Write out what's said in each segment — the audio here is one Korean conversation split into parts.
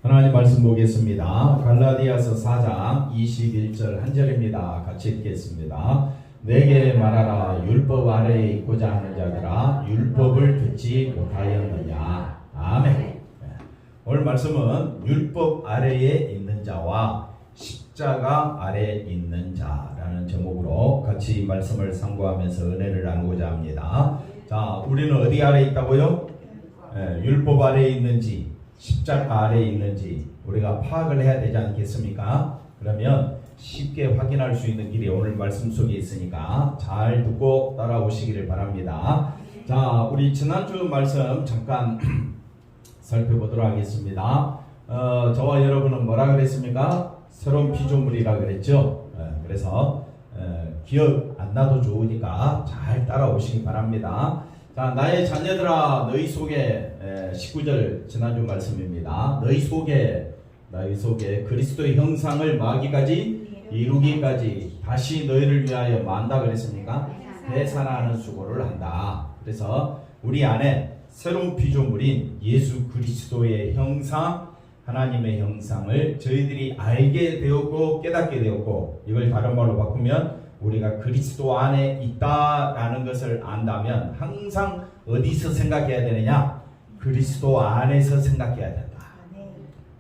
하나님 말씀 보겠습니다. 갈라디아서 4장 21절 한 절입니다. 같이 읽겠습니다. 내게 말하라. 율법 아래에 있고자 하는 자들아, 율법을 듣지 못하였느냐. 아멘. 오늘 말씀은 율법 아래에 있는 자와 십자가 아래에 있는 자라는 제목으로 같이 말씀을 상고하면서 은혜를 나누고자 합니다. 자, 우리는 어디 아래에 있다고요? 율법 아래에 있는지 십자가 아래에 있는지 우리가 파악을 해야 되지 않겠습니까? 그러면 쉽게 확인할 수 있는 길이 오늘 말씀 속에 있으니까 잘 듣고 따라오시기를 바랍니다. 자, 우리 지난주 말씀 잠깐 살펴보도록 하겠습니다. 저와 여러분은 뭐라 그랬습니까? 새로운 피조물이라 그랬죠. 그래서 기억 안 나도 좋으니까 잘 따라오시기 바랍니다. 자, 나의 자녀들아, 너희 속에 19절 지난주 말씀입니다. 너희 속에 그리스도의 형상을 마기까지 이루기까지 다시 너희를 위하여 만다 그랬습니까? 되살아나는 수고를 한다. 그래서 우리 안에 새로운 피조물인 예수 그리스도의 형상, 하나님의 형상을 저희들이 알게 되었고 깨닫게 되었고, 이걸 다른 말로 바꾸면 우리가 그리스도 안에 있다라는 것을 안다면 항상 어디서 생각해야 되느냐? 그리스도 안에서 생각해야 된다.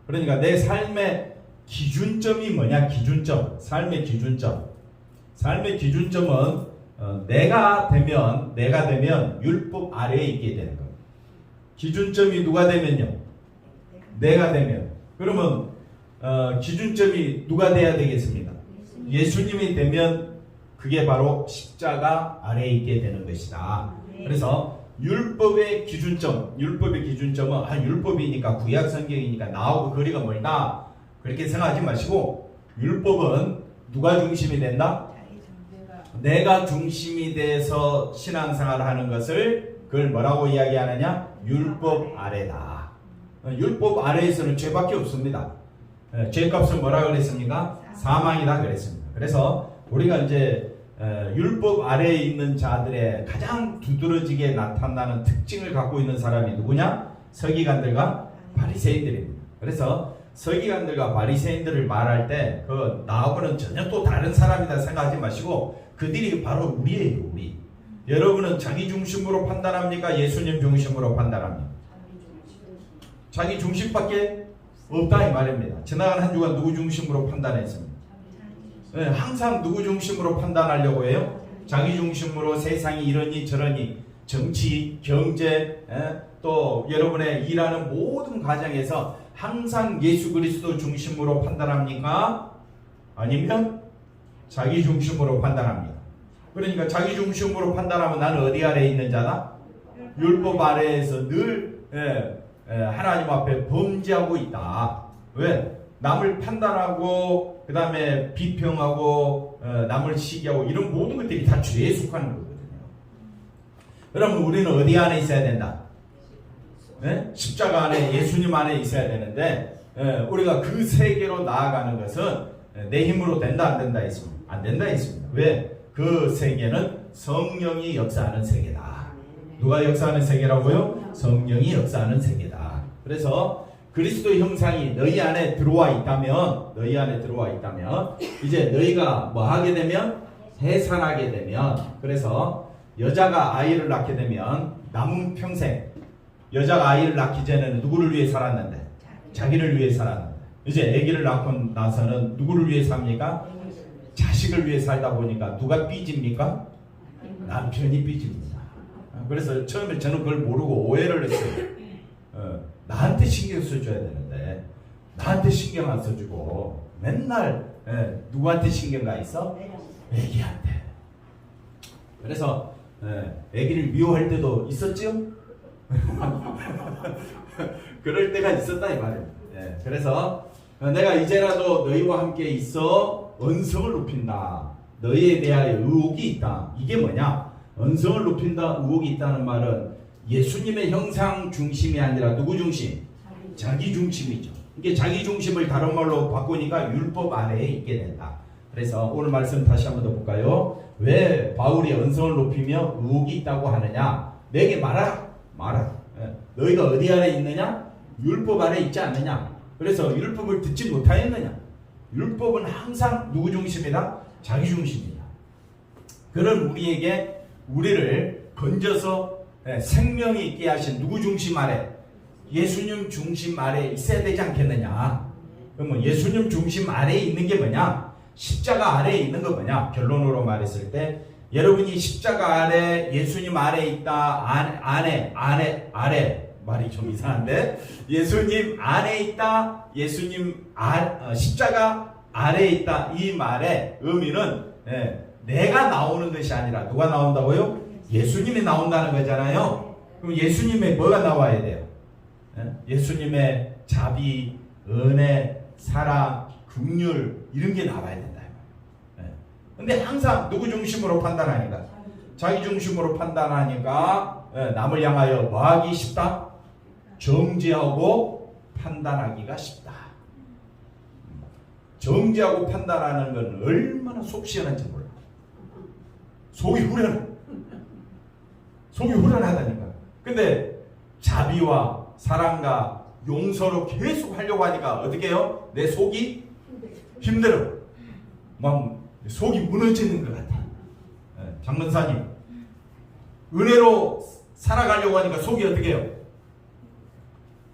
그러니까 내 삶의 기준점이 뭐냐? 기준점, 삶의 기준점. 삶의 기준점은 내가 되면 율법 아래에 있게 되는 겁니다. 기준점이 누가 되면요? 내가 되면. 그러면 기준점이 누가 돼야 되겠습니까? 예수님이 되면 그게 바로 십자가 아래에 있게 되는 것이다. 그래서 율법의 기준점은 율법이니까 구약 성경이니까 나하고 거리가 멀다 그렇게 생각하지 마시고, 율법은 누가 중심이 된다? 내가 중심이 돼서 신앙생활을 하는 것을 그걸 뭐라고 이야기하느냐? 율법 아래다. 율법 아래에서는 죄밖에 없습니다. 죄값은 뭐라고 그랬습니까? 사망이다 그랬습니다. 그래서 우리가 이제 율법 아래에 있는 자들의 가장 두드러지게 나타나는 특징을 갖고 있는 사람이 누구냐? 서기관들과 바리새인들입니다. 그래서 서기관들과 바리새인들을 말할 때 그 나하고는 전혀 또 다른 사람이다 생각하지 마시고 그들이 바로 우리예요. 우리. 여러분은 자기 중심으로 판단합니까? 예수님 중심으로 판단합니까? 자기 중심밖에 없다 이 말입니다. 지나간 한 주간 누구 중심으로 판단했습니까? 네, 항상 누구 중심으로 판단하려고 해요? 자기 중심으로 세상이 이러니 저러니, 정치, 경제, 또 여러분의 일하는 모든 과정에서 항상 예수 그리스도 중심으로 판단합니까? 아니면 자기 중심으로 판단합니다. 그러니까 자기 중심으로 판단하면 나는 어디 아래에 있는 자다? 율법 아래에서 늘 하나님 앞에 범죄하고 있다. 왜? 남을 판단하고 그 다음에 비평하고 남을 시기하고 이런 모든 것들이 다 죄에 속하는 거거든요. 그러면 우리는 어디 안에 있어야 된다? 십자가 안에, 예수님 안에 있어야 되는데 우리가 그 세계로 나아가는 것은 내 힘으로 된다 안 된다 했습니다. 안 된다 했습니다. 왜? 그 세계는 성령이 역사하는 세계다. 누가 역사하는 세계라고요? 성령이 역사하는 세계다. 그래서 그리스도의 형상이 너희 안에 들어와 있다면 이제 너희가 뭐 하게 되면 해산하게 되면, 그래서 여자가 아이를 낳게 되면 남은 평생, 여자가 아이를 낳기 전에는 누구를 위해 살았는데? 자기를 위해 살았는데, 이제 아기를 낳고 나서는 누구를 위해 삽니까? 자식을 위해 살다 보니까 누가 삐집니까? 남편이 삐집니다. 그래서 처음에 저는 그걸 모르고 오해를 했어요. 나한테 신경 써줘야 되는데 나한테 신경 안 써주고 맨날 누구한테 신경 가 있어? 애기한테. 그래서 애기를 미워할 때도 있었죠? 그럴 때가 있었다 이 말이에요. 그래서 내가 이제라도 너희와 함께 있어 언성을 높인다. 너희에 대하여 의혹이 있다. 이게 뭐냐? 언성을 높인다, 의혹이 있다는 말은 예수님의 형상 중심이 아니라 누구 중심? 자기 중심이죠. 이게 자기 중심을 다른 말로 바꾸니까 율법 아래에 있게 된다. 그래서 오늘 말씀 다시 한번 더 볼까요? 왜 바울이 언성을 높이며 의혹이 있다고 하느냐? 내게 말하라. 너희가 어디 아래 있느냐? 율법 아래 있지 않느냐? 그래서 율법을 듣지 못하였느냐? 율법은 항상 누구 중심이다? 자기 중심이다. 그런 우리에게 우리를 건져서 생명이 있게 하신 누구 중심 아래? 예수님 중심 아래 있어야 되지 않겠느냐? 그러면 예수님 중심 아래에 있는 게 뭐냐? 십자가 아래에 있는 거 뭐냐? 결론으로 말했을 때 여러분이 십자가 아래 예수님 아래 있다. 아래 말이 좀 이상한데 예수님 안에 있다. 예수님 십자가 아래에 있다. 이 말의 의미는 내가 나오는 것이 아니라 누가 나온다고요? 예수님이 나온다는 거잖아요. 그럼 예수님의 뭐가 나와야 돼요? 예수님의 자비, 은혜, 사랑, 긍휼 이런 게 나와야 된다. 근데 항상 누구 중심으로 판단하니까? 자기 중심으로 판단하니까 남을 향하여 뭐하기 쉽다? 정죄하고 판단하기가 쉽다. 정죄하고 판단하는 건 얼마나 속 시원한지 몰라. 속이 후련하다니까. 근데 자비와 사랑과 용서로 계속 하려고 하니까 어떻게 해요? 내 속이 힘들어. 막 속이 무너지는 것 같아. 장문사님, 은혜로 살아가려고 하니까 속이 어떻게 해요?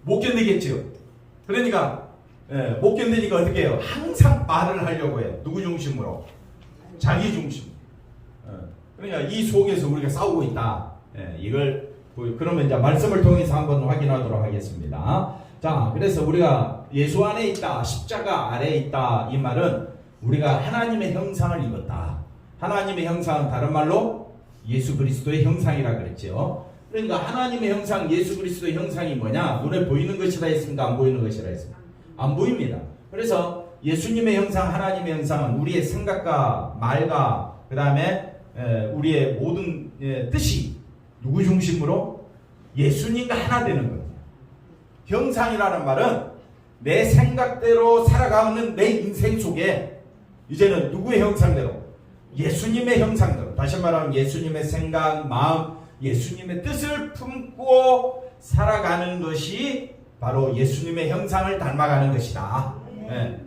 못 견디겠지요. 그러니까 못 견디니까 어떻게 해요? 항상 말을 하려고 해요. 누구 중심으로? 자기 중심. 그러니까 이 속에서 우리가 싸우고 있다. 이걸 그러면 이제 말씀을 통해서 한번 확인하도록 하겠습니다. 자, 그래서 우리가 예수 안에 있다, 십자가 아래에 있다. 이 말은 우리가 하나님의 형상을 입었다. 하나님의 형상은 다른 말로 예수 그리스도의 형상이라 그랬죠. 그러니까 하나님의 형상, 예수 그리스도의 형상이 뭐냐? 눈에 보이는 것이라 했습니까? 안 보이는 것이라 했습니까? 안 보입니다. 그래서 예수님의 형상, 하나님의 형상은 우리의 생각과 말과 그 다음에 우리의 모든 뜻이 누구 중심으로? 예수님과 하나 되는 겁니다. 형상이라는 말은 내 생각대로 살아가는 내 인생 속에 이제는 누구의 형상대로? 예수님의 형상대로. 다시 말하면 예수님의 생각, 마음, 예수님의 뜻을 품고 살아가는 것이 바로 예수님의 형상을 닮아가는 것이다.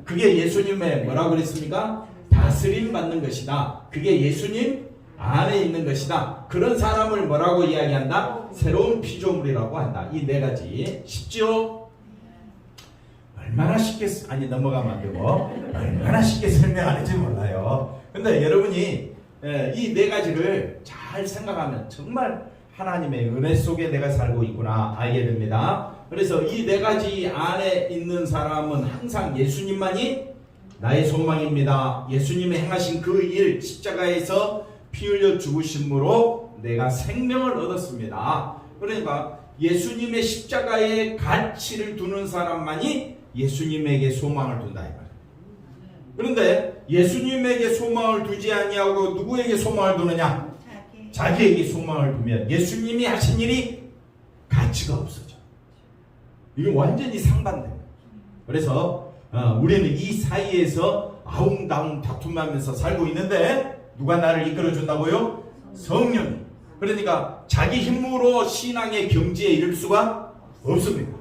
그게 예수님의 뭐라고 그랬습니까? 다스림 받는 것이다. 그게 예수님 안에 있는 것이다. 그런 사람을 뭐라고 이야기한다? 새로운 피조물이라고 한다. 이 네 가지. 쉽죠? 얼마나 쉽게 넘어가면 안 되고 얼마나 쉽게 설명하는지 몰라요. 근데 여러분이 이 네 가지를 잘 생각하면 정말 하나님의 은혜 속에 내가 살고 있구나 알게 됩니다. 그래서 이 네 가지 안에 있는 사람은 항상 예수님만이 나의 소망입니다. 예수님이 행하신 그 일, 십자가에서 피 흘려 죽으심으로 내가 생명을 얻었습니다. 그러니까 예수님의 십자가에 가치를 두는 사람만이 예수님에게 소망을 둔다 이 말이에요. 그런데 예수님에게 소망을 두지 아니하고 누구에게 소망을 두느냐? 자기에게 소망을 두면 예수님이 하신 일이 가치가 없어져. 이게 완전히 상반됩니다. 그래서 우리는 이 사이에서 아웅다웅 다툼하면서 살고 있는데 누가 나를 이끌어준다고요? 성령이. 그러니까 자기 힘으로 신앙의 경지에 이를 수가 없습니다.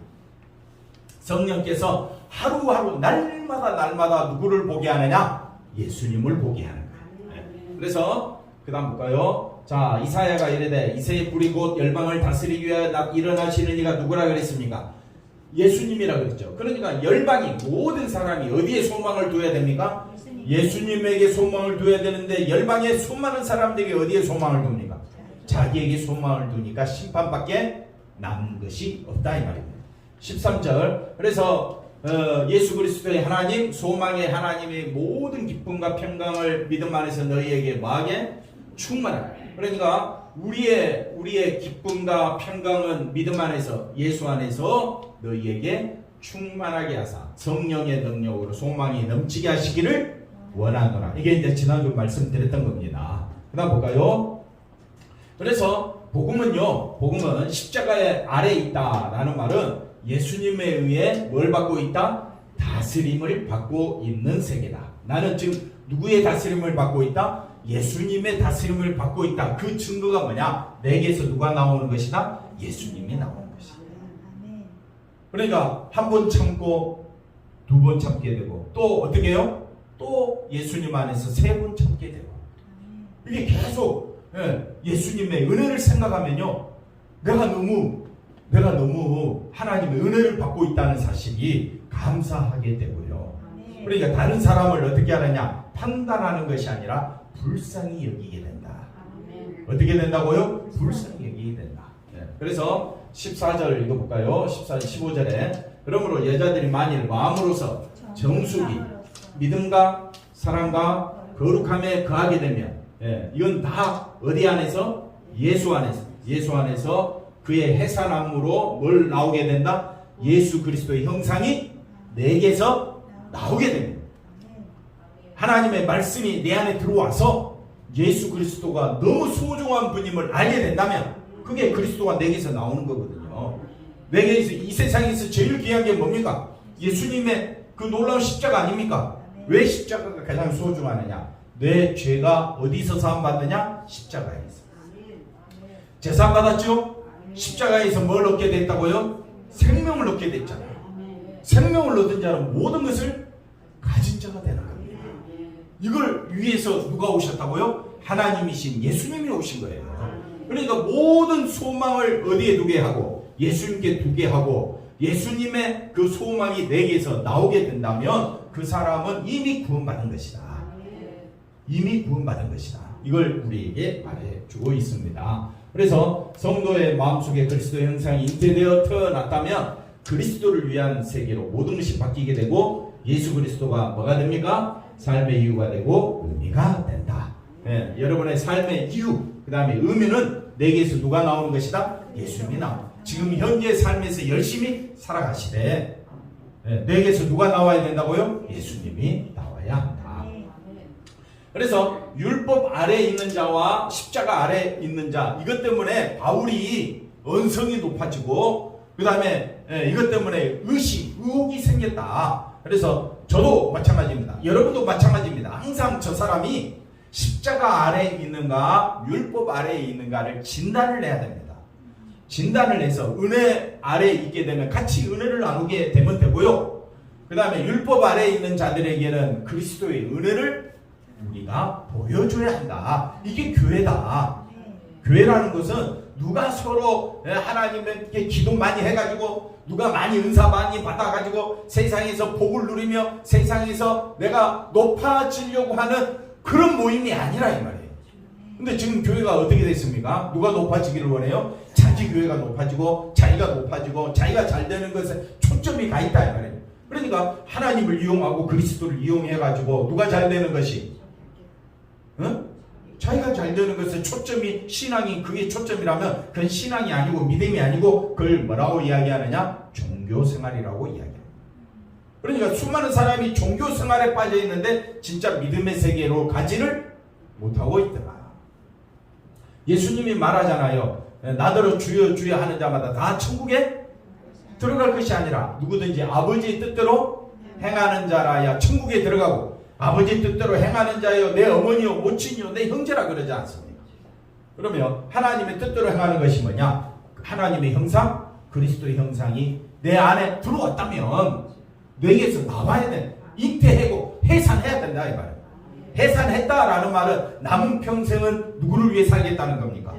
성령께서 하루하루 날마다 누구를 보게 하느냐? 예수님을 보게 하는 거예요. 그래서 그 다음 볼까요? 자, 이사야가 이르되 이새의 뿌리 곧 열방을 다스리기 위하여 일어나시는 이가 누구라 그랬습니까? 예수님이라 그랬죠. 그러니까 열방이 모든 사람이 어디에 소망을 두어야 됩니까? 예수님에게 소망을 두어야 되는데 열방의 수많은 사람들이 어디에 소망을 둡니까? 자기에게 소망을 두니까 심판밖에 남은 것이 없다 이 말입니다. 13절 그래서 예수 그리스도의 하나님, 소망의 하나님의 모든 기쁨과 평강을 믿음 안에서 너희에게 뭐하게? 충만하게. 그러니까 우리의 기쁨과 평강은 믿음 안에서 예수 안에서 너희에게 충만하게 하사 성령의 능력으로 소망이 넘치게 하시기를 원하노라. 이게 이제 지난주 말씀드렸던 겁니다. 그 다음 볼까요? 그래서 복음은 십자가의 아래에 있다라는 말은 예수님에 의해 뭘 받고 있다? 다스림을 받고 있는 세계다. 나는 지금 누구의 다스림을 받고 있다? 예수님의 다스림을 받고 있다. 그 증거가 뭐냐? 내게서 누가 나오는 것이다? 예수님이 나오는 것이다. 그러니까 한 번 참고 두 번 참게 되고 또 어떻게 해요? 또 예수님 안에서 세 번 참게 되고 이게 계속 예수님의 은혜를 생각하면요 내가 너무 하나님의 은혜를 받고 있다는 사실이 감사하게 되고요. 그러니까 다른 사람을 어떻게 하느냐 판단하는 것이 아니라 불쌍히 여기게 된다. 어떻게 된다고요? 불쌍히 여기게 된다. 그래서 14절 읽어볼까요? 14절 15절에 그러므로 여자들이 만일 마음으로서 정숙이 믿음과 사랑과 거룩함에 거하게 되면 이건 다 어디 안에서? 예수 안에서 그의 해산함으로 뭘 나오게 된다? 예수 그리스도의 형상이 내게서 나오게 됩니다. 하나님의 말씀이 내 안에 들어와서 예수 그리스도가 너무 소중한 분임을 알게 된다면 그게 그리스도가 내게서 나오는 거거든요. 내게서 이 세상에서 제일 귀한 게 뭡니까? 예수님의 그 놀라운 십자가 아닙니까? 왜 십자가가 가장 소중하느냐? 내 죄가 어디서 사함받느냐? 십자가에서. 제사함 받았죠? 십자가에서 뭘 얻게 됐다고요? 생명을 얻게 됐잖아요. 생명을 얻은 자는 모든 것을 가진 자가 되는 겁니다. 이걸 위해서 누가 오셨다고요? 하나님이신 예수님이 오신 거예요. 그러니까 모든 소망을 어디에 두게 하고 예수님께 두게 하고 예수님의 그 소망이 내게서 나오게 된다면 그 사람은 이미 구원받은 것이다. 이미 구원받은 것이다. 이걸 우리에게 말해주고 있습니다. 그래서 성도의 마음속에 그리스도의 형상이 잉태되어 태어났다면 그리스도를 위한 세계로 모든 것이 바뀌게 되고 예수 그리스도가 뭐가 됩니까? 삶의 이유가 되고 의미가 된다. 여러분의 삶의 이유 그 다음에 의미는 내게서 누가 나오는 것이다? 예수님이 나옵니다. 지금 현재 삶에서 열심히 살아가시되 내게서 누가 나와야 된다고요? 예수님이 나와야 한다. 그래서 율법 아래에 있는 자와 십자가 아래에 있는 자 이것 때문에 바울이 언성이 높아지고 그 다음에 이것 때문에 의혹이 생겼다. 그래서 저도 마찬가지입니다. 여러분도 마찬가지입니다. 항상 저 사람이 십자가 아래에 있는가 율법 아래에 있는가를 진단을 해야 됩니다. 진단을 해서 은혜 아래에 있게 되면 같이 은혜를 나누게 되면 되고요. 그 다음에 율법 아래에 있는 자들에게는 그리스도의 은혜를 우리가 보여줘야 한다. 이게 교회다. 교회라는 것은 누가 서로 하나님께 기도 많이 해가지고 누가 많이 은사 많이 받아가지고 세상에서 복을 누리며 세상에서 내가 높아지려고 하는 그런 모임이 아니라 이 말이에요. 근데 지금 교회가 어떻게 됐습니까? 누가 높아지기를 원해요? 자기 교회가 높아지고 자기가 높아지고 자기가 잘 되는 것에 초점이 가 있다 이 말이에요. 그러니까 하나님을 이용하고 그리스도를 이용해가지고 누가 잘 되는 것이 자기가 잘 되는 것에 초점이 신앙이 그게 초점이라면 그건 신앙이 아니고 믿음이 아니고 그걸 뭐라고 이야기하느냐? 종교생활이라고 이야기합니다. 그러니까 수많은 사람이 종교생활에 빠져 있는데 진짜 믿음의 세계로 가지를 못하고 있더라. 예수님이 말하잖아요. 나더러 주여 주여 하는 자마다 다 천국에 들어갈 것이 아니라 누구든지 아버지의 뜻대로 행하는 자라야 천국에 들어가고 아버지 뜻대로 행하는 자여 내 어머니요 모친이요 내 형제라 그러지 않습니까? 그러면 하나님의 뜻대로 행하는 것이 뭐냐? 하나님의 형상, 그리스도의 형상이 내 안에 들어왔다면 내게서 나와야 돼. 잉태하고 해산해야 된다 이 말이에요. 해산했다라는 말은 남은 평생은 누구를 위해 살겠다는 겁니까?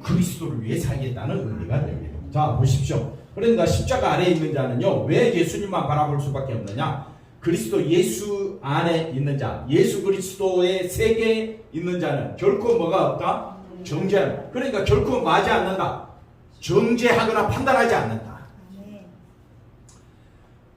그리스도를 위해 살겠다는 의미가 됩니다. 자 보십시오. 그러니까 십자가 아래에 있는 자는요 왜 예수님만 바라볼 수밖에 없느냐? 그리스도 예수 안에 있는 자, 예수 그리스도의 세계에 있는 자는 결코 뭐가 없다? 정죄. 그러니까 결코 맞지 않는다. 정죄하거나 판단하지 않는다.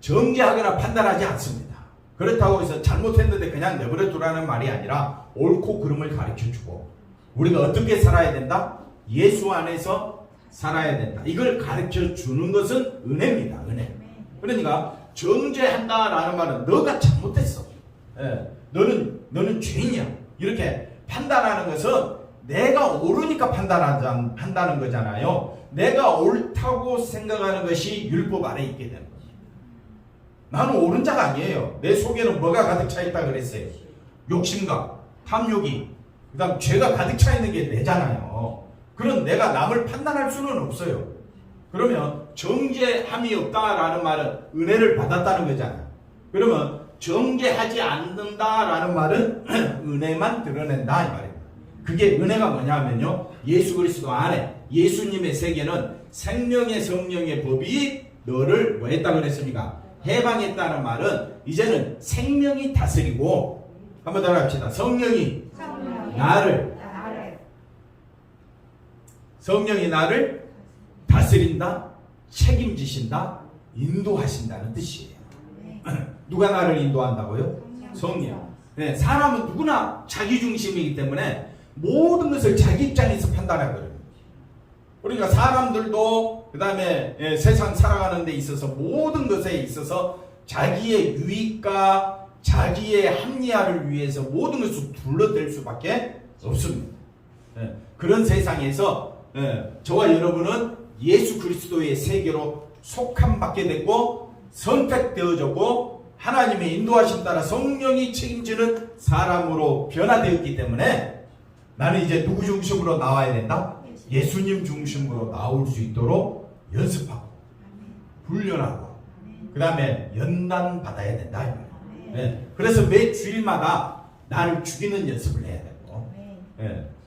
정죄하거나 판단하지 않습니다. 그렇다고 해서 잘못했는데 그냥 내버려 두라는 말이 아니라 옳고 그름을 가르쳐주고 우리가 어떻게 살아야 된다? 예수 안에서 살아야 된다. 이걸 가르쳐주는 것은 은혜입니다. 은혜. 그러니까 정죄한다라는 말은 너가 잘못했어. 너는 죄인이야. 이렇게 판단하는 것은 내가 옳으니까 판단한다는 거잖아요. 내가 옳다고 생각하는 것이 율법 아래에 있게 되는 거예요. 나는 옳은 자가 아니에요. 내 속에는 뭐가 가득 차 있다 그랬어요? 욕심과 탐욕이 그 다음 죄가 가득 차 있는 게 내잖아요. 그런 내가 남을 판단할 수는 없어요. 그러면 정죄함이 없다라는 말은 은혜를 받았다는 거잖아요. 그러면 정죄하지 않는다라는 말은 은혜만 드러낸다 이 말입니다. 그게 은혜가 뭐냐면요, 예수 그리스도 안에 예수님의 세계는 생명의 성령의 법이 너를 뭐 했다 그랬습니까? 해방했다는 말은 이제는 생명이 다스리고, 한번 더 합시다. 성령이 나를 다스린다, 책임지신다, 인도하신다는 뜻이에요. 누가 나를 인도한다고요? 성령. 네, 사람은 누구나 자기중심이기 때문에 모든 것을 자기 입장에서 판단하거든요. 그러니까 사람들도 그 다음에 세상 살아가는 데 있어서 모든 것에 있어서 자기의 유익과 자기의 합리화를 위해서 모든 것을 둘러댈 수밖에 없습니다. 그런 세상에서 저와 여러분은 예수 그리스도의 세계로 속함 받게 됐고 선택되어졌고 하나님의 인도하심 따라 성령이 책임지는 사람으로 변화되었기 때문에 나는 이제 누구 중심으로 나와야 된다? 예수님 중심으로 나올 수 있도록 연습하고 훈련하고 그 다음에 연단 받아야 된다. 그래서 매 주일마다 나를 죽이는 연습을 해야 되고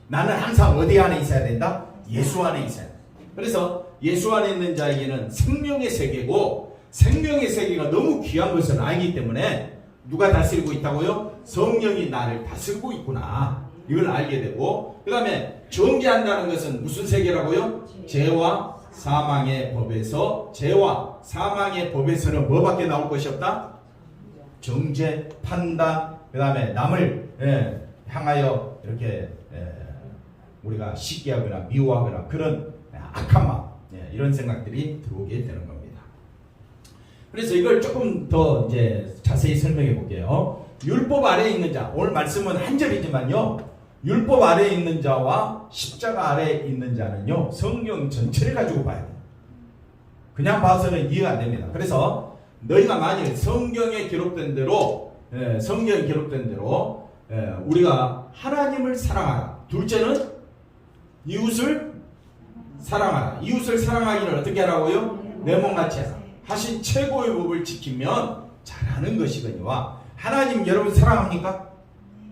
나는 항상 어디 안에 있어야 된다? 예수 안에 있어야 된다. 그래서 예수 안에 있는 자에게는 생명의 세계고 생명의 세계가 너무 귀한 것을 알기 때문에 누가 다스리고 있다고요? 성령이 나를 다스리고 있구나. 이걸 알게 되고 그 다음에 정죄한다는 것은 무슨 세계라고요? 죄와 사망의 법에서 죄와 사망의 법에서는 뭐밖에 나올 것이 없다? 정죄, 판단, 그 다음에 남을 향하여 이렇게 우리가 시기하거나 미워하거나 그런 악한 마음 이런 생각들이 들어오게 되는 겁니다. 그래서 이걸 조금 더 이제 자세히 설명해 볼게요. 율법 아래에 있는 자, 오늘 말씀은 한 절이지만요, 율법 아래에 있는 자와 십자가 아래에 있는 자는요 성경 전체를 가지고 봐야 돼요. 그냥 봐서는 이해가 안 됩니다. 그래서 너희가 만일 성경에 기록된 대로 우리가 하나님을 사랑하라. 둘째는 이웃을 사랑하라. 이웃을 사랑하기를 어떻게 하라고요? 내 몸같이 하라. 하신 최고의 법을 지키면 잘하는 것이거니와. 하나님 여러분 사랑합니까?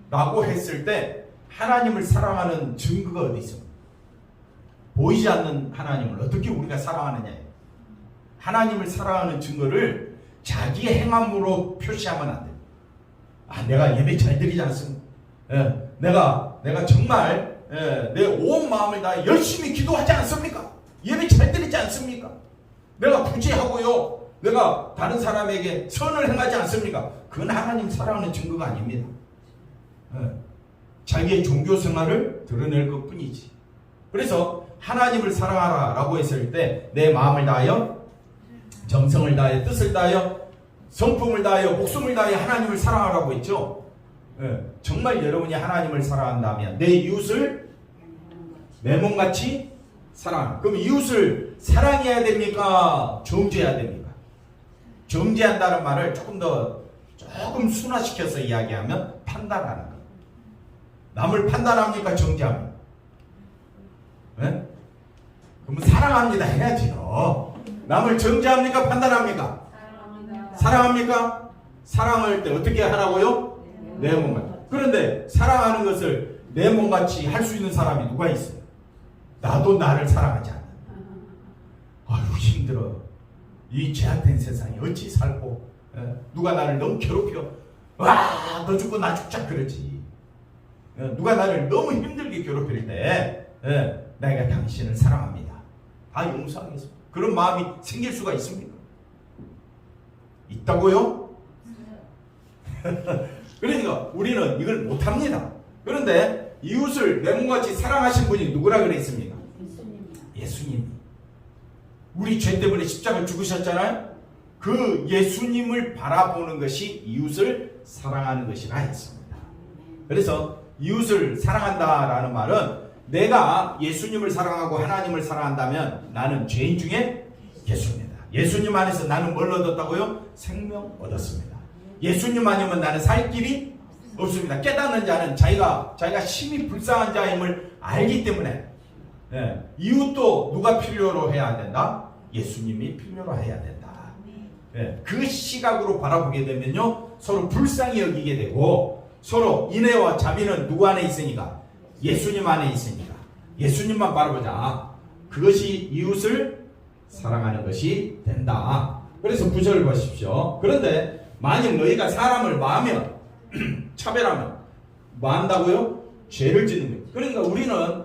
라고 했을 때 하나님을 사랑하는 증거가 어디 있습니까? 보이지 않는 하나님을 어떻게 우리가 사랑하느냐. 하나님을 사랑하는 증거를 자기의 행함으로 표시하면 안 돼요. 내가 예배 잘 드리지 않습니까? 내가 정말 내 온 마음을 다해 열심히 기도하지 않습니까? 예배 잘 드리지 않습니까? 내가 굳이 하고요, 내가 다른 사람에게 선을 행하지 않습니까? 그건 하나님 사랑하는 증거가 아닙니다. 자기의 종교 생활을 드러낼 것 뿐이지. 그래서 하나님을 사랑하라 라고 했을 때 내 마음을 다하여 정성을 다하여 뜻을 다하여 성품을 다하여 목숨을 다하여 하나님을 사랑하라고 했죠. 정말 여러분이 하나님을 사랑한다면 내 이웃을 내 몸같이 사랑하라. 그럼 이웃을 사랑해야 됩니까? 정죄해야 됩니까? 정죄한다는 말을 조금 순화시켜서 이야기하면 판단하는 거예요. 남을 판단합니까? 정죄합니까? 그럼 사랑합니다 해야지요. 남을 정죄합니까? 판단합니까? 사랑합니까? 사랑할 때 어떻게 하라고요? 내 몸같이. 그런데 사랑하는 것을 내 몸같이 할 수 있는 사람이 누가 있어요? 나도 나를 사랑하지 않는다. 아유 힘들어. 이 제한된 세상에 어찌 살고, 누가 나를 너무 괴롭혀. 와, 너 죽고 나 죽자 그러지. 누가 나를 너무 힘들게 괴롭힐 때 내가 당신을 사랑합니다. 다 용서하겠습니다. 그런 마음이 생길 수가 있습니까? 있다고요? 그러니까 우리는 이걸 못합니다. 그런데 이웃을 내 몸같이 사랑하신 분이 누구라 그랬습니까? 예수님. 우리 죄 때문에 십자가를 죽으셨잖아요. 그 예수님을 바라보는 것이 이웃을 사랑하는 것이라 했습니다. 그래서 이웃을 사랑한다라는 말은 내가 예수님을 사랑하고 하나님을 사랑한다면 나는 죄인 중에 예수입니다. 예수님 안에서 나는 뭘 얻었다고요? 생명 얻었습니다. 예수님 아니면 나는 살 길이 없습니다. 깨닫는 자는 자기가 심히 불쌍한 자임을 알기 때문에 이웃도 누가 필요로 해야 된다? 예수님이 필요로 해야 된다. 그 시각으로 바라보게 되면요 서로 불쌍히 여기게 되고 서로 인애와 자비는 누구 안에 있으니까? 예수님 안에 있으니까 예수님만 바라보자. 그것이 이웃을 사랑하는 것이 된다. 그래서 9절 보십시오. 그런데 만약 너희가 사람을 마하면 차별하면 뭐 한다고요? 죄를 짓는 거예요. 그러니까 우리는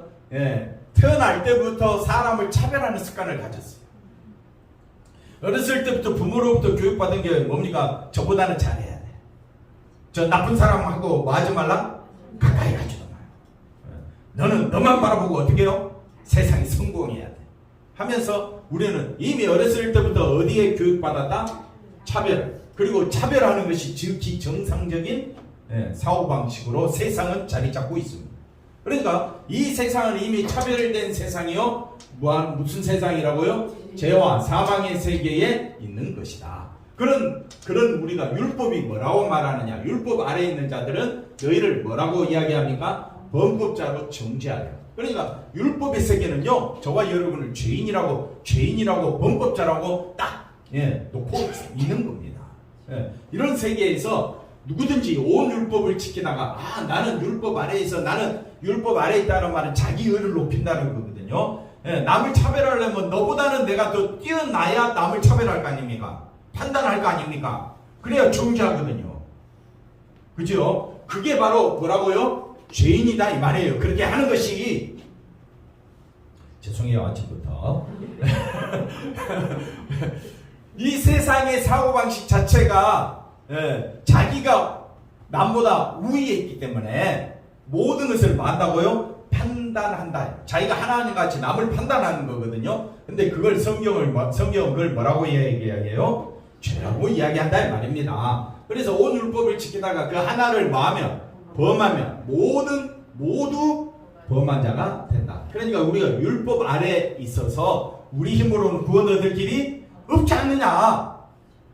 태어날 때부터 사람을 차별하는 습관을 가졌어요. 어렸을 때부터 부모로부터 교육받은 게 뭡니까? 저보다는 잘해야 돼. 저 나쁜 사람하고 뭐 하지 말라? 가까이 가지도 마요. 너는 너만 바라보고 어떻게 해요? 세상이 성공해야 돼. 하면서 우리는 이미 어렸을 때부터 어디에 교육받았다? 차별. 그리고 차별하는 것이 지극히 정상적인 사고방식으로 세상은 자리 잡고 있습니다. 그러니까 이 세상은 이미 차별된 세상이요. 무슨 세상이라고요? 죄와 사망의 세계에 있는 것이다. 그런 우리가 율법이 뭐라고 말하느냐? 율법 아래에 있는 자들은 너희를 뭐라고 이야기합니까? 범법자로 정죄하려. 그러니까 율법의 세계는요. 저와 여러분을 죄인이라고 범법자라고 딱 놓고 있는 겁니다. 이런 세계에서 누구든지 온 율법을 지키다가 나는 율법 아래에 있다는 말은 자기 의를 높인다는 거거든요. 남을 차별하려면 너보다는 내가 더 뛰어나야 남을 차별할 거 아닙니까? 판단할 거 아닙니까? 그래야 정죄하거든요. 그죠? 그게 바로 뭐라고요? 죄인이다 이 말이에요. 그렇게 하는 것이 죄송해요 아침부터 이 세상의 사고방식 자체가 자기가 남보다 우위에 있기 때문에 모든 것을 만다고요? 판단한다. 자기가 하나님같이 남을 판단하는 거거든요. 근데 그걸 성경은 그걸 뭐라고 이야기해요? 죄라고 이야기한다 이 말입니다. 그래서 온 율법을 지키다가 그 하나를 범하면 모두 범한 자가 된다. 그러니까 우리가 율법 아래에 있어서 우리 힘으로는 구원 얻을 길이 없지 않느냐.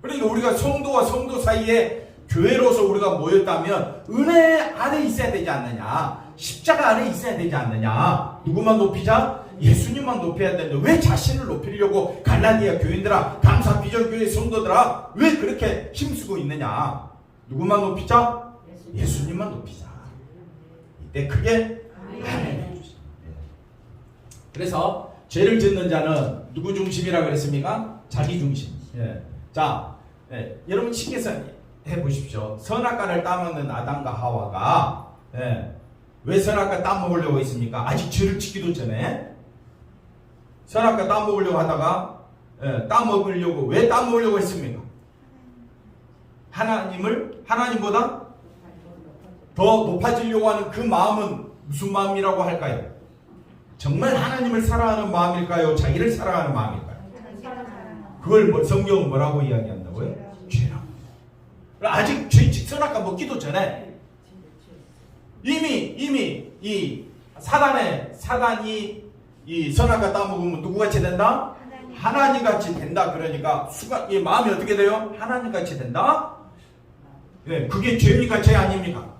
그러니까 우리가 성도와 성도 사이에 교회로서 우리가 모였다면 은혜 아래 있어야 되지 않느냐. 십자가 아래 있어야 되지 않느냐. 누구만 높이자? 예수님만 높여야 되는데 왜 자신을 높이려고 갈라디아 교인들아, 감사 비전교회 성도들아 왜 그렇게 힘쓰고 있느냐. 누구만 높이자? 예수님만 높이자. 이때 크게 아멘 해주세요. 그래서 죄를 짓는 자는 누구 중심이라고 그랬습니까? 자기 중심. 자, 여러분 시계서 해보십시오. 선악과를 따먹는 아담과 하와가 왜 선악과 따먹으려고 했습니까? 아직 죄를 짓기도 전에 선악과 따먹으려고 하다가 왜 따먹으려고 했습니까? 하나님보다 더 높아지려고 하는 그 마음은 무슨 마음이라고 할까요? 정말 하나님을 사랑하는 마음일까요? 자기를 사랑하는 마음일까요? 그걸 성경은 뭐라고 이야기한다고요? 죄라고. 아직 선악과 먹기도 전에 이미 이 사단이 이 선악과 따먹으면 누구같이 된다? 하나님같이 된다. 그러니까 이 마음이 어떻게 돼요? 하나님같이 된다? 그게 죄입니까? 죄 아닙니까?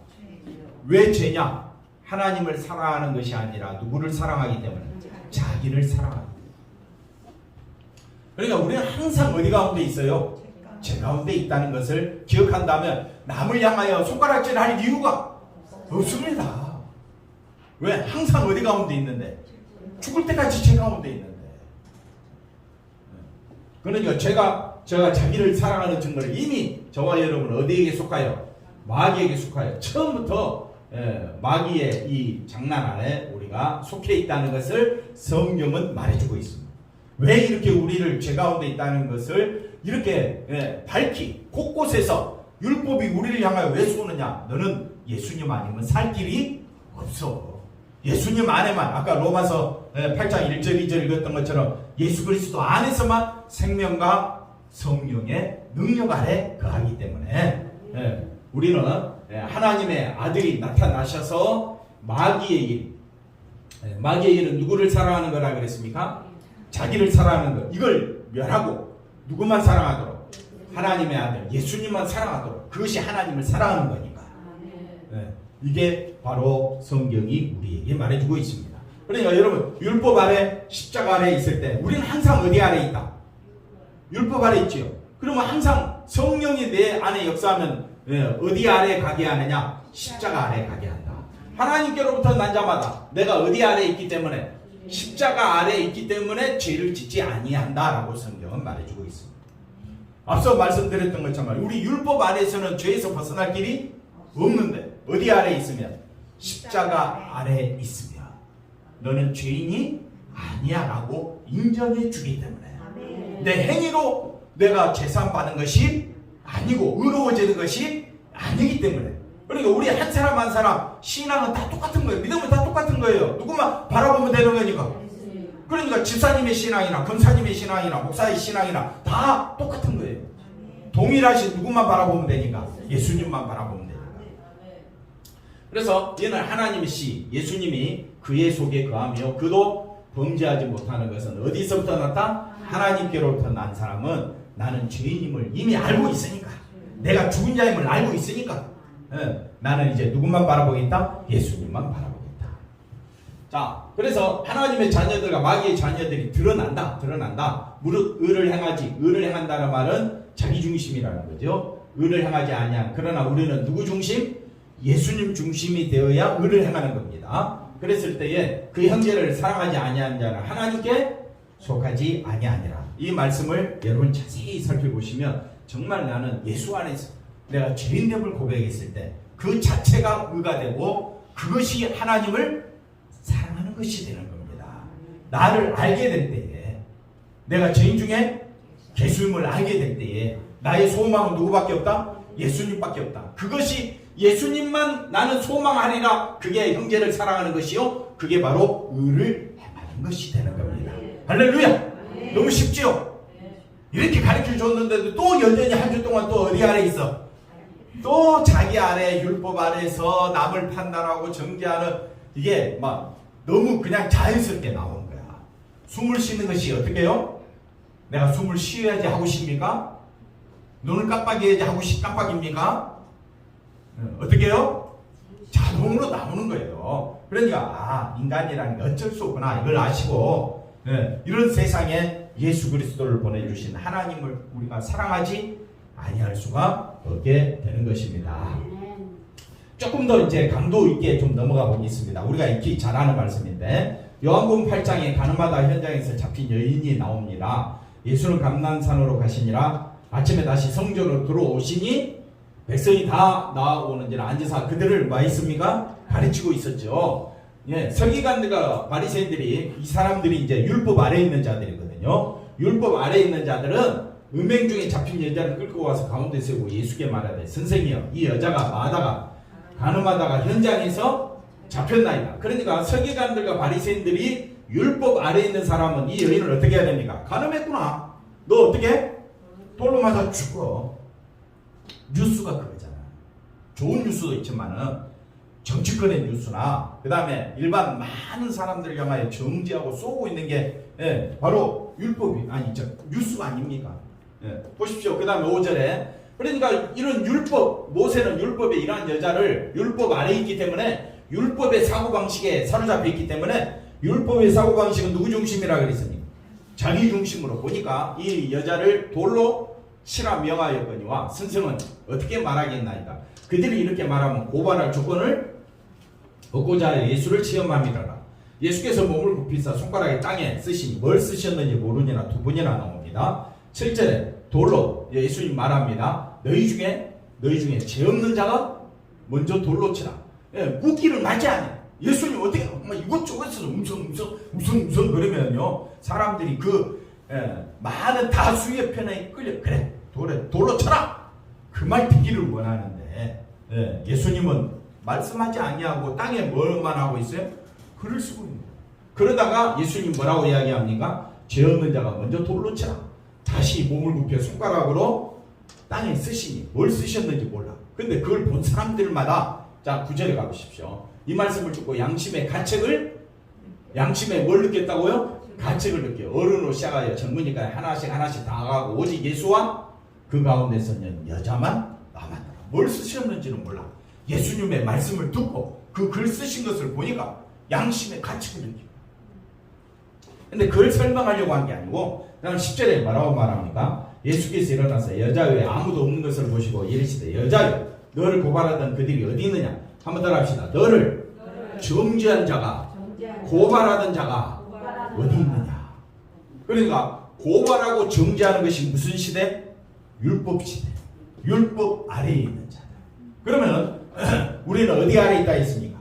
왜 죄냐? 하나님을 사랑하는 것이 아니라 누구를 사랑하기 때문에 자기를 사랑하기 때문에. 그러니까 우리는 항상 어디 가운데 있어요? 죄 가운데 있다는 것을 기억한다면 남을 향하여 손가락질 할 이유가 없습니다. 왜? 항상 어디 가운데 있는데? 죽을 때까지 죄 가운데 있는데. 그러니까 제가 자기를 사랑하는 증거를 이미 저와 여러분 어디에게 속하여? 마귀에게 속하여 처음부터 마귀의 이 장난 안에 우리가 속해 있다는 것을 성경은 말해주고 있습니다. 왜 이렇게 우리를 죄 가운데 있다는 것을 이렇게 밝히 곳곳에서 율법이 우리를 향하여 왜 쏘느냐? 너는 예수님 아니면 살 길이 없어. 예수님 안에만 아까 로마서 8장 1절 2절 읽었던 것처럼 예수 그리스도 안에서만 생명과 성령의 능력 아래 거하기 때문에 우리는 하나님의 아들이 나타나셔서 마귀의 일은 누구를 사랑하는 거라 그랬습니까? 자기를 사랑하는 것. 이걸 멸하고 누구만 사랑하도록? 하나님의 아들 예수님만 사랑하도록. 그것이 하나님을 사랑하는 거니까. 이게 바로 성경이 우리에게 말해주고 있습니다. 그러니까 여러분 율법 아래 십자가 아래 있을 때 우리는 항상 어디 아래 있다? 율법 아래 있지요. 그러면 항상 성령이 내 안에 역사하면 어디 아래 가게 하느냐? 십자가 아래 가게 한다. 하나님께로부터 난 자마다 내가 어디 아래 있기 때문에 십자가 아래 있기 때문에 죄를 짓지 아니한다라고 성경은 말해주고 있습니다. 앞서 말씀드렸던 것처럼 우리 율법 아래에서는 죄에서 벗어날 길이 없는데 어디 아래 있으면 십자가 아래 있으면 너는 죄인이 아니야 라고 인정해 주기 때문에 내 행위로 내가 재산 받는 것이 아니고 의로워지는 것이 아니기 때문에 그러니까 우리 한 사람 한 사람 신앙은 다 똑같은 거예요. 믿음은 다 똑같은 거예요. 누구만 바라보면 되는 거니까. 그러니까 집사님의 신앙이나 검사님의 신앙이나 목사의 신앙이나 다 똑같은 거예요. 동일하신 누구만 바라보면 되니까 예수님만 바라보면 되니까. 그래서 얘는 하나님의 씨 예수님이 그의 속에 거하며 그도 범죄하지 못하는 것은 어디서부터 났다? 하나님께로부터 난 사람은 나는 죄인임을 이미 알고 있으니까 내가 죽은 자임을 알고 있으니까 나는 이제 누구만 바라보겠다? 예수님만 바라보겠다. 자, 그래서 하나님의 자녀들과 마귀의 자녀들이 드러난다. 무릇 의를 행하지. 의를 행한다는 말은 자기 중심이라는 거죠. 의를 행하지 아니한. 그러나 우리는 누구 중심? 예수님 중심이 되어야 의를 행하는 겁니다. 그랬을 때에 그 형제를 사랑하지 아니한 자는 하나님께 속하지 아니하니라. 이 말씀을 여러분 자세히 살펴보시면 정말 나는 예수 안에서 내가 죄인됨을 고백했을 때 그 자체가 의가 되고 그것이 하나님을 사랑하는 것이 되는 겁니다. 나를 알게 될 때에 내가 죄인 중에 예수님을 알게 될 때에 나의 소망은 누구밖에 없다? 예수님밖에 없다. 그것이 예수님만 나는 소망하리라. 그게 형제를 사랑하는 것이요 그게 바로 의를 행하는 것이 되는 겁니다. 할렐루야. 너무 쉽죠? 이렇게 가르쳐 줬는데도 또 여전히 한 주 동안 또 어디 아래 있어? 또 자기 아래 율법 아래에서 남을 판단하고 정죄하는 이게 막 너무 그냥 자연스럽게 나오는 거야. 숨을 쉬는 것이 어떻게 해요? 내가 숨을 쉬어야지 하고 싶습니까? 눈을 깜빡여야지 하고 깜빡입니까? 어떻게 해요? 자동으로 나오는 거예요. 그러니까 인간이라는 게 어쩔 수 없구나 이걸 아시고 이런 세상에 예수 그리스도를 보내주신 하나님을 우리가 사랑하지 아니할 수가 없게 되는 것입니다. 조금 더 이제 강도 있게 좀 넘어가 보겠습니다. 우리가 익히 잘 아는 말씀인데 요한복음 8장에 가늠하다 현장에서 잡힌 여인이 나옵니다. 예수는 감난산으로 가시니라. 아침에 다시 성전으로 들어오시니 백성이 다 나오는지라 앉으사 그들을 뭐 했습니까? 가르치고 있었죠. 예, 서기관들과 바리새인들이 이 사람들이 이제 율법 아래에 있는 자들이거든요. 율법 아래에 있는 자들은 음행 중에 잡힌 여자를 끌고 와서 가운데 세우고 예수께 말하되 선생이여 이 여자가 마다가 가늠하다가 현장에서 잡혔나이다. 그러니까 서기관들과 바리새인들이 율법 아래에 있는 사람은 이 여인을 어떻게 해야 됩니까? 가늠했구나. 너 어떻게? 돌로 맞아 죽어. 뉴스가 그거잖아. 좋은 뉴스도 있지만은 정치권의 뉴스나 그 다음에 일반 많은 사람들 향하여 정지하고 쏘고 있는 게 바로 율법이 뉴스가 아닙니까? 보십시오. 그 다음에 5절에 그러니까 이런 율법 모세는 율법에 이러한 여자를 율법 아래에 있기 때문에 율법의 사고방식에 사로잡혀 있기 때문에 율법의 사고방식은 누구 중심이라 그랬습니까? 자기 중심으로 보니까 이 여자를 돌로 치라 명하였거니와 선생은 어떻게 말하겠나이다. 그들이 이렇게 말하면 고발할 조건을 얻고자 하여 예수를 시험함이라라. 예수께서 몸을 굽히사 손가락에 땅에 쓰시니 뭘 쓰셨는지 모르니라 두 번이나 나옵니다. 7절에 돌로 예수님 말합니다. 너희 중에 죄 없는 자가 먼저 돌로 치라. 묻기를 맞지 않아요. 예수님 어떻게 이것저것에서 um성 그러면요 사람들이 많은 다수의 편에 끌려 그래 돌로 쳐라 그 말 듣기를 원하는데 예수님은 말씀하지 아니하고 땅에 뭐만 하고 있어요? 글을 쓰고 있는 거예요. 그러다가 예수님 뭐라고 이야기합니까? 죄 없는 자가 먼저 돌로 치라. 다시 몸을 굽혀 손가락으로 땅에 쓰시니 뭘 쓰셨는지 몰라. 근데 그걸 본 사람들마다 자 9절에 가보십시오. 이 말씀을 듣고 양심의 뭘 느꼈다고요? 가책을 느껴요. 어른으로 시작하여 젊으니까 하나씩 다 가고 오직 예수와 그 가운데서는 여자만 남았더라. 뭘 쓰셨는지는 몰라. 예수님의 말씀을 듣고 그 글 쓰신 것을 보니까 양심의 가책을 느껴요. 근데 그걸 설명하려고 한 게 아니고 그다음 10절에 뭐라고 말합니까? 예수께서 일어나서 여자 외에 아무도 없는 것을 보시고 이르시되 여자여 너를 고발하던 그들이 어디 있느냐. 한번 더 합시다. 너를 정죄한 자가 고발하던 자가 어디 있느냐. 그러니까 고발하고 정죄하는 것이 무슨 시대? 율법 시대. 율법 아래에 있는 자다. 그러면 우리는 어디 아래 있다 했습니까?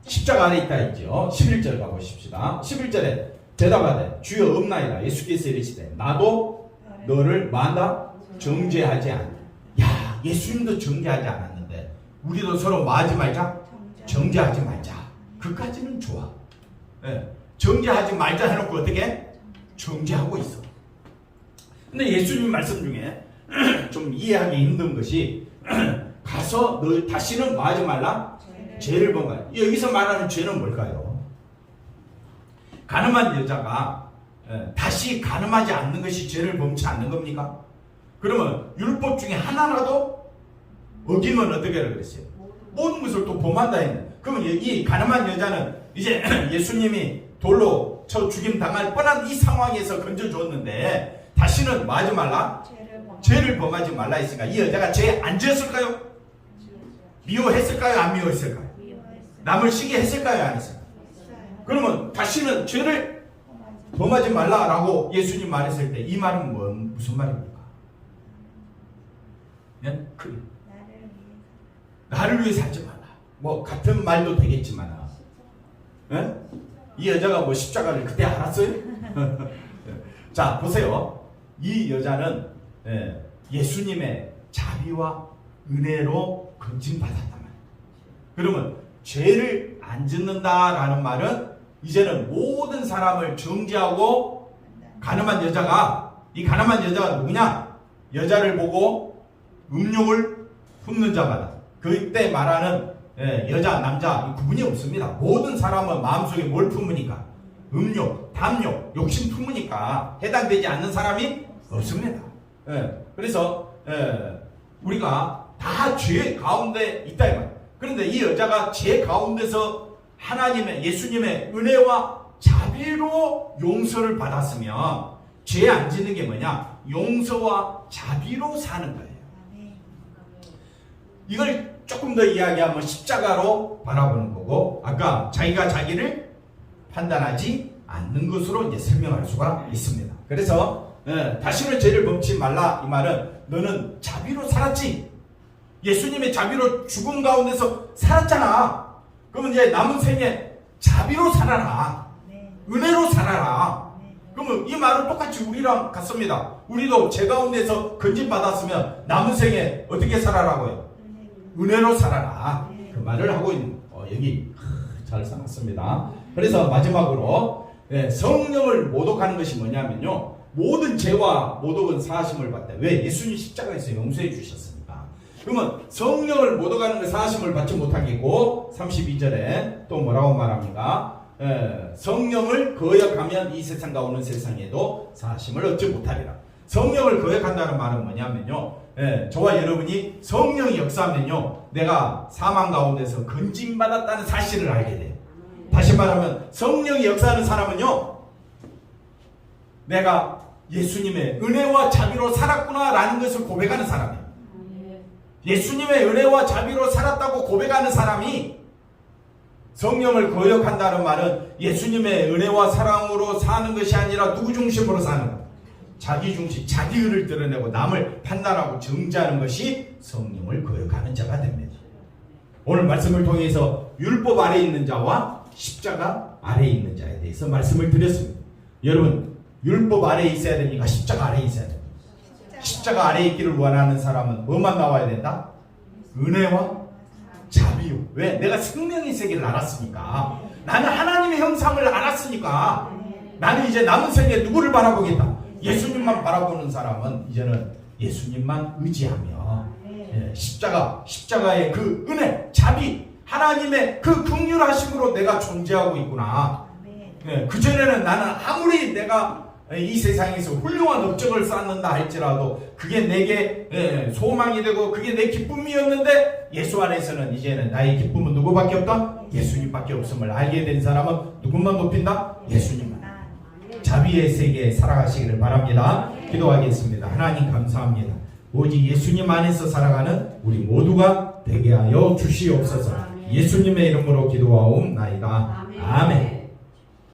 십자가 아래 있다 했죠. 11절 가보십시다. 11절에 대답하되 주여 없나이다. 예수께서 이르시되 나도 너를 만다 정죄하지 않는다. 야, 예수님도 정죄하지 않았는데 우리도 서로 뭐 하지 말자? 정죄하지 말자. 그까지는 좋아. 네. 정죄하지 말자 해놓고 어떻게? 정죄하고 있어. 근데 예수님 말씀 중에 좀 이해하기 힘든 것이 가서 너 다시는 뭐 하지 말라? 죄를 범하. 여기서 말하는 죄는 뭘까요? 가늠한 여자가 다시 가늠하지 않는 것이 죄를 범치 않는 겁니까? 그러면 율법 중에 하나라도 어기면 어떻게 하라고 그랬어요? 모든 것을 또 범한다 했네. 그러면 이 가늠한 여자는 이제 예수님이 돌로 쳐 죽임 당할 뻔한 이 상황에서 건져줬는데 다시는 뭐 하지 말라? 죄를 범하지 말라 했으니까 이 여자가 죄 안 지었을까요? 미워했을까요? 안 미워했을까요? 남을 시기 했을까요? 안 했을까요? 그러면 다시는 죄를 범하지 말라라고 예수님 말했을 때 이 말은 무슨 말입니까? 네? 나를 위해서 하지 말라. 뭐 같은 말도 되겠지만 네? 이 여자가 뭐 십자가를 그때 알았어요? 자 보세요. 이 여자는 예수님의 자비와 은혜로 건진받았단 말이에요. 그러면 죄를 안 짓는다라는 말은 이제는 모든 사람을 정죄하고 가늠한 여자가 이 가늠한 여자가 누구냐? 여자를 보고 음욕을 품는 자마다 그때 말하는 여자 남자 구분이 없습니다. 모든 사람은 마음속에 뭘 품으니까 음욕, 담욕, 욕심 품으니까 해당되지 않는 사람이 없습니다. 그래서 우리가 다 죄 가운데 있다 이 말. 그런데 이 여자가 죄 가운데서 하나님의 예수님의 은혜와 자비로 용서를 받았으면 죄 안 짓는 게 뭐냐? 용서와 자비로 사는 거예요. 이걸 조금 더 이야기하면 십자가로 바라보는 거고 아까 자기가 자기를 판단하지 않는 것으로 이제 설명할 수가 있습니다. 그래서 다시는 죄를 범치 말라 이 말은 너는 자비로 살았지. 예수님의 자비로 죽음 가운데서 살았잖아. 그러면 이제 남은 생에 자비로 살아라. 은혜로 살아라. 그러면 이 말은 똑같이 우리랑 같습니다. 우리도 죄 가운데서 건진받았으면 남은 생에 어떻게 살아라고요? 은혜로 살아라. 그 말을 하고 있는 여기 잘 써놨습니다. 그래서 마지막으로 성령을 모독하는 것이 뭐냐면요. 모든 죄와 모독은 사하심을 받다. 왜? 예수님 십자가에서 용서해 주셨으니까. 그러면 성령을 모독하는 것 사하심을 받지 못하겠고 32절에 또 뭐라고 말합니까? 성령을 거역하면 이 세상과 오는 세상에도 사하심을 얻지 못하리라. 성령을 거역한다는 말은 뭐냐면요. 저와 여러분이 성령이 역사하면요. 내가 사망 가운데서 건진받았다는 사실을 알게 돼요. 다시 말하면 성령이 역사하는 사람은요. 내가 예수님의 은혜와 자비로 살았구나라는 것을 고백하는 사람이에요. 예수님의 은혜와 자비로 살았다고 고백하는 사람이 성령을 거역한다는 말은 예수님의 은혜와 사랑으로 사는 것이 아니라 누구 중심으로 사는 것? 자기 중심, 자기 의를 드러내고 남을 판단하고 정죄하는 것이 성령을 거역하는 자가 됩니다. 오늘 말씀을 통해서 율법 아래에 있는 자와 십자가 아래에 있는 자에 대해서 말씀을 드렸습니다. 여러분 율법 아래에 있어야 됩니까? 십자가 아래에 있어야 됩니까? 십자가 아래에 있기를 원하는 사람은 뭐만 나와야 된다? 은혜와 자비요. 왜? 내가 생명의 세계를 알았으니까. 나는 하나님의 형상을 알았으니까. 나는 이제 남은 생에 누구를 바라보겠다? 예수님만 바라보는 사람은 이제는 예수님만 의지하며 십자가의 그 은혜, 자비, 하나님의 그 긍휼하심으로 내가 존재하고 있구나. 그전에는 나는 아무리 내가 이 세상에서 훌륭한 업적을 쌓는다 할지라도 그게 내게 소망이 되고 그게 내 기쁨이었는데 예수 안에서는 이제는 나의 기쁨은 누구밖에 없다? 예수님밖에 없음을 알게 된 사람은 누구만 높인다? 예수님만. 자비의 세계에 살아가시기를 바랍니다. 기도하겠습니다. 하나님 감사합니다. 오직 예수님 안에서 살아가는 우리 모두가 되게 하여 주시옵소서. 예수님의 이름으로 기도하옵나이다. 아멘.